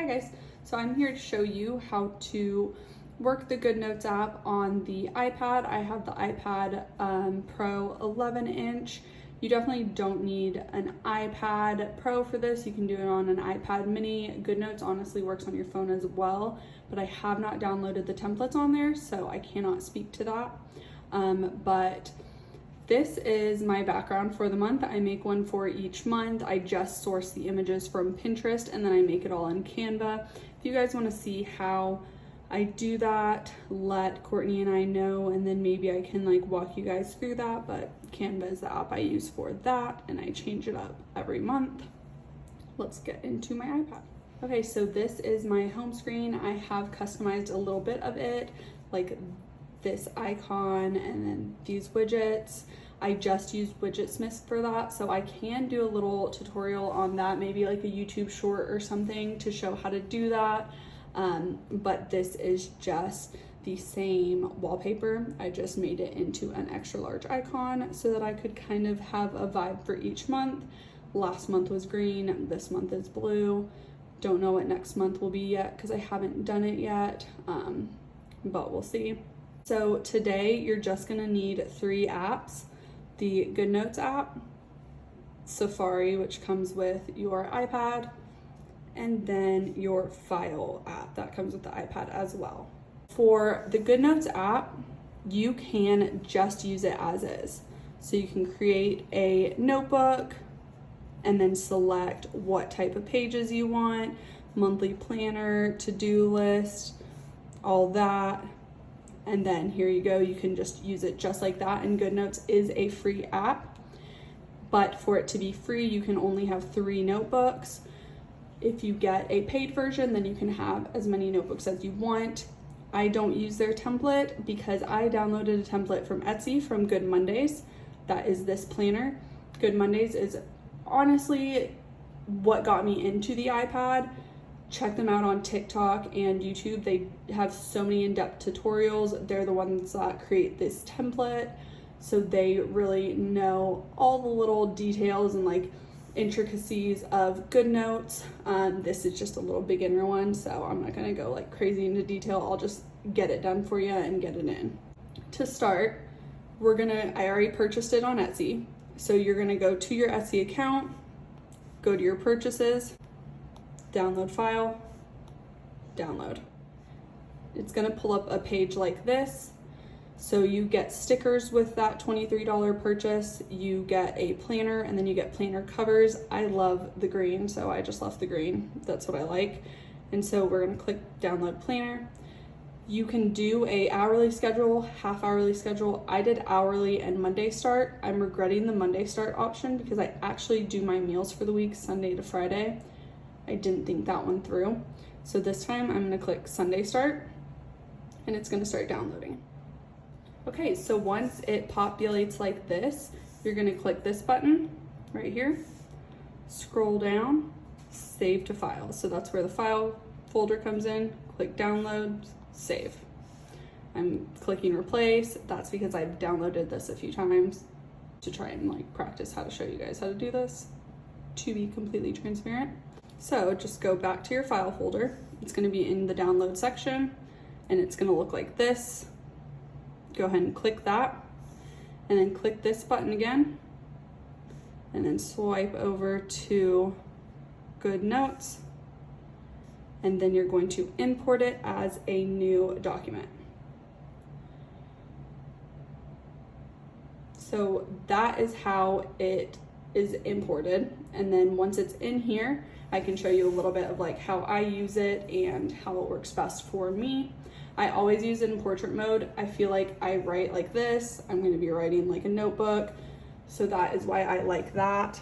Hi guys, so I'm here to show you how to work the Goodnotes app on the iPad. I have the iPad Pro 11-inch. You definitely don't need an iPad Pro for this. You can do it on an iPad mini. Goodnotes honestly works on your phone as well, but I have not downloaded the templates on there, so I cannot speak to that. But this is my background for the month. I make one for each month. I just source the images from Pinterest and then I make it all in Canva. If you guys want to see how I do that, let Courtney and I know, and then maybe I can like walk you guys through that. But Canva is the app I use for that, and I change it up every month. Let's get into my iPad. Okay, so this is my home screen. I have customized a little bit of it, like this icon and then these widgets. I just used Widgetsmith for that, so I can do a little tutorial on that, maybe like a YouTube short or something to show how to do that. But this is just the same wallpaper. I just made it into an extra large icon so that I could kind of have a vibe for each month. Last month was green, this month is blue. Don't know what next month will be yet because I haven't done it yet, but we'll see. So today you're just gonna need 3 apps: the Goodnotes app, Safari, which comes with your iPad, and then your File app that comes with the iPad as well. For the Goodnotes app, you can just use it as is. So you can create a notebook and then select what type of pages you want, monthly planner, to-do list, all that. And then here you go, you can just use it just like that. And Goodnotes is a free app, but for it to be free, you can only have 3 notebooks. If you get a paid version, then you can have as many notebooks as you want. I don't use their template because I downloaded a template from Etsy from Good Mondays. That is this planner. Good Mondays is honestly what got me into the iPad. Check them out on TikTok and YouTube. They have so many in-depth tutorials. They're the ones that create this template, so they really know all the little details and like intricacies of Goodnotes. This is just a little beginner one, so I'm not gonna go like crazy into detail. I'll just get it done for you and get it in. To start, I already purchased it on Etsy, so you're gonna go to your Etsy account, go to your purchases, download file, download. It's gonna pull up a page like this. So you get stickers with that $23 purchase, you get a planner, and then you get planner covers. I love the green, so I just left the green. That's what I like. And so we're gonna click download planner. You can do a hourly schedule, half hourly schedule. I did hourly and Monday start. I'm regretting the Monday start option because I actually do my meals for the week Sunday to Friday. I didn't think that one through. So this time I'm gonna click Sunday start and it's gonna start downloading. Okay, so once it populates like this, you're gonna click this button right here, scroll down, save to file. So that's where the file folder comes in, click download, save. I'm clicking replace. That's because I've downloaded this a few times to try and like practice how to show you guys how to do this, to be completely transparent. So just go back to your file folder. It's gonna be in the download section and it's gonna look like this. Go ahead and click that and then click this button again and then swipe over to Goodnotes, and then you're going to import it as a new document. So that is how it is imported, and then once it's in here, I can show you a little bit of like how I use it and how it works best for me. I always use it in portrait mode. I feel like I write like this. I'm gonna be writing like a notebook, so that is why I like that.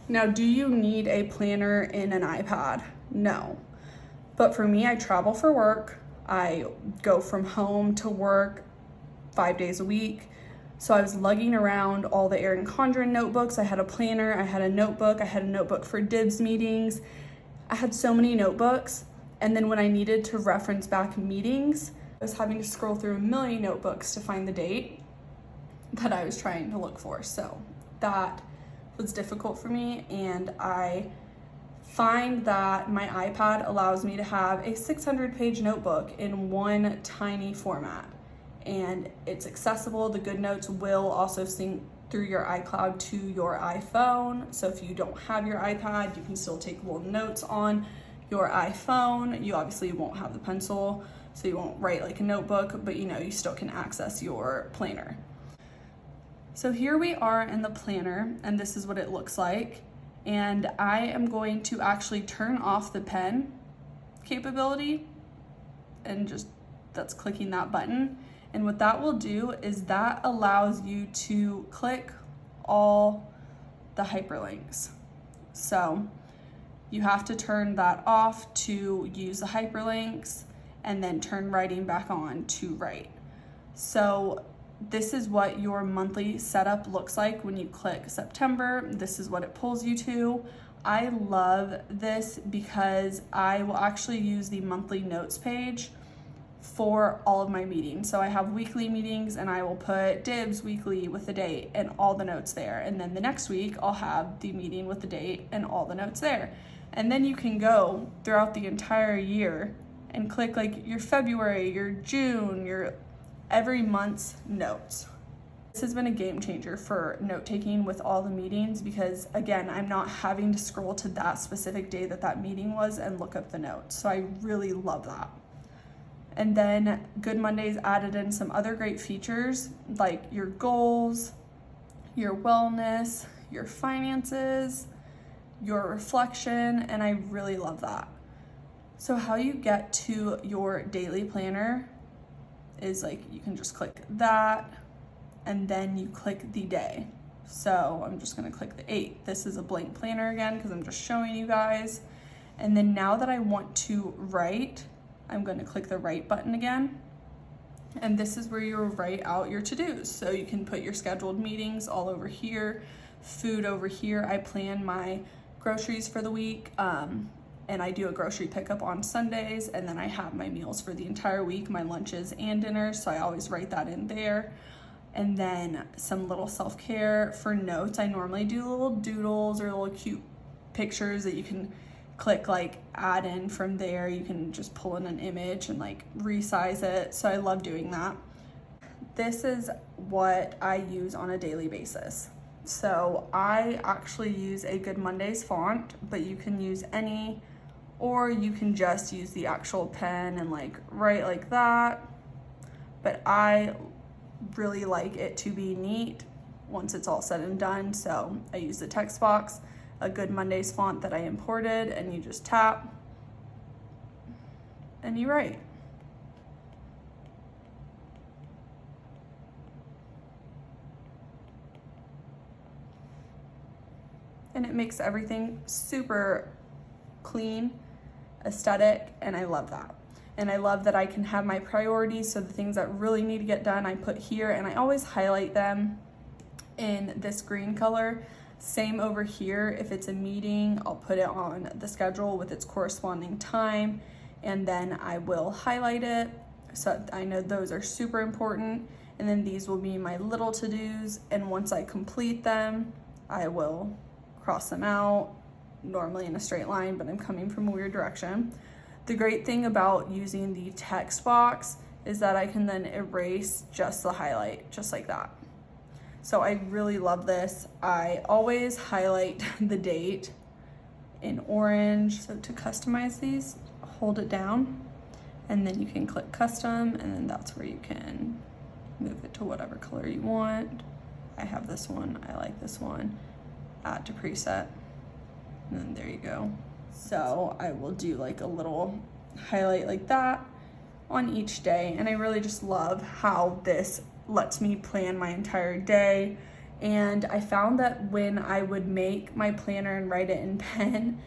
Now, do you need a planner in an iPad? No. But for me, I travel for work. I go from home to work 5 days a week. So I was lugging around all the Erin Condren notebooks. I had a planner, I had a notebook for DIBS meetings. I had so many notebooks. And then when I needed to reference back meetings, I was having to scroll through a million notebooks to find the date that I was trying to look for. So that was difficult for me, and I find that my iPad allows me to have a 600-page notebook in one tiny format, and it's accessible. The Goodnotes will also sync through your iCloud to your iPhone. So if you don't have your iPad, you can still take little notes on your iPhone. You obviously won't have the pencil, so you won't write like a notebook, but you know, you still can access your planner. So here we are in the planner, and this is what it looks like. And I am going to actually turn off the pen capability, and just that's clicking that button. And what that will do is that allows you to click all the hyperlinks. So you have to turn that off to use the hyperlinks, and then turn writing back on to write. So this is what your monthly setup looks like when you click September. This is what it pulls you to. I love this because I will actually use the monthly notes page for all of my meetings. So I have weekly meetings, and I will put DIBS weekly with the date and all the notes there. And then the next week I'll have the meeting with the date and all the notes there. And then you can go throughout the entire year and click like your February, your June, your every month's notes. This has been a game changer for note taking with all the meetings, because again, I'm not having to scroll to that specific day that that meeting was and look up the notes. So I really love that. And then Good Mondays added in some other great features like your goals, your wellness, your finances, your reflection, and I really love that. So how you get to your daily planner is like, you can just click that, and then you click the day. So I'm just gonna click the 8th. This is a blank planner again, because I'm just showing you guys. And then now that I want to write, I'm going to click the write button again, and this is where you'll write out your to-dos. So you can put your scheduled meetings all over here, food over here. I plan my groceries for the week, and I do a grocery pickup on Sundays, and then I have my meals for the entire week, my lunches and dinners, so I always write that in there. And then some little self-care for notes. I normally do little doodles or little cute pictures that you can click like add in from there. You can just pull in an image and like resize it. So I love doing that. This is what I use on a daily basis. So I actually use a Good Mondays font, but you can use any, or you can just use the actual pen and like write like that. But I really like it to be neat once it's all said and done. So I use the text box, a Good Mondays font that I imported, and you just tap and you write. And it makes everything super clean, aesthetic, and I love that. And I love that I can have my priorities, so the things that really need to get done I put here, and I always highlight them in this green color. Same over here, if it's a meeting, I'll put it on the schedule with its corresponding time, and then I will highlight it, so I know those are super important. And then these will be my little to-dos, and once I complete them, I will cross them out, normally in a straight line, but I'm coming from a weird direction. The great thing about using the text box is that I can then erase just the highlight, just like that. So I really love this. I always highlight the date in orange. So to customize these, hold it down, and then you can click custom, and then that's where you can move it to whatever color you want. I have this one, I like this one. Add to preset, and then there you go. So I will do like a little highlight like that on each day, and I really just love how this lets me plan my entire day. And I found that when I would make my planner and write it in pen,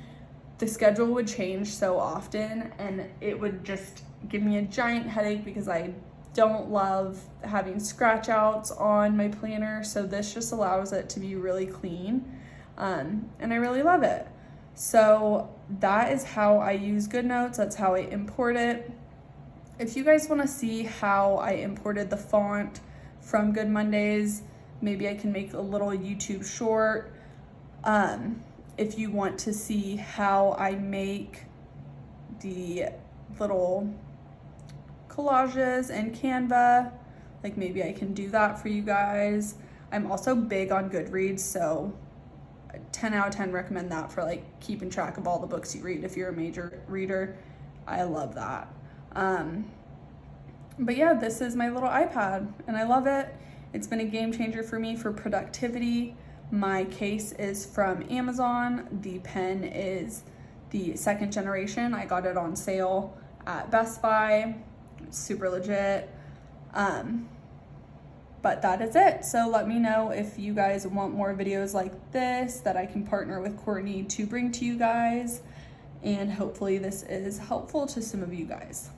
the schedule would change so often, and it would just give me a giant headache because I don't love having scratch outs on my planner. So this just allows it to be really clean, and I really love it. So that is how I use Goodnotes. That's how I import it. If you guys want to see how I imported the font from Good Mondays, maybe I can make a little YouTube short. if you want to see how I make the little collages in Canva, like maybe I can do that for you guys. I'm also big on Goodreads, so 10 out of 10 recommend that for like keeping track of all the books you read if you're a major reader. I love that. But yeah, this is my little iPad and I love it. It's been a game changer for me for productivity. My case is from Amazon. The pen is the 2nd generation. I got it on sale at Best Buy. It's super legit. But that is it. So let me know if you guys want more videos like this that I can partner with Courtney to bring to you guys. And hopefully this is helpful to some of you guys.